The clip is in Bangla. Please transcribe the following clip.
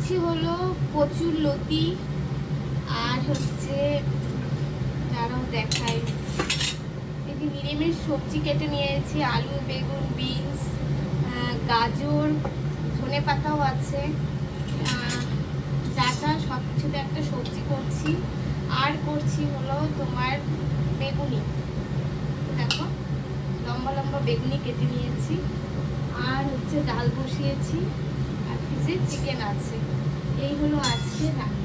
করছি হলো কচুর লতি, আর হচ্ছে দাঁড়াও দেখাই, এই যে নিরামিষ সবজি কেটে নিয়েছি, আলু, বেগুন, বিনস, গাজর, ধনে পাতাও আছে, ডাঁটা, সব কিছুতে একটা সবজি করছি। আর করছি হলো তোমার বেগুনি, দেখো লম্বা লম্বা বেগুনি কেটে নিয়েছি। আর হচ্ছে ডাল বসিয়েছি, আর ফ্রিজে চিকেন আছে। এই হলো আজকে রান্না।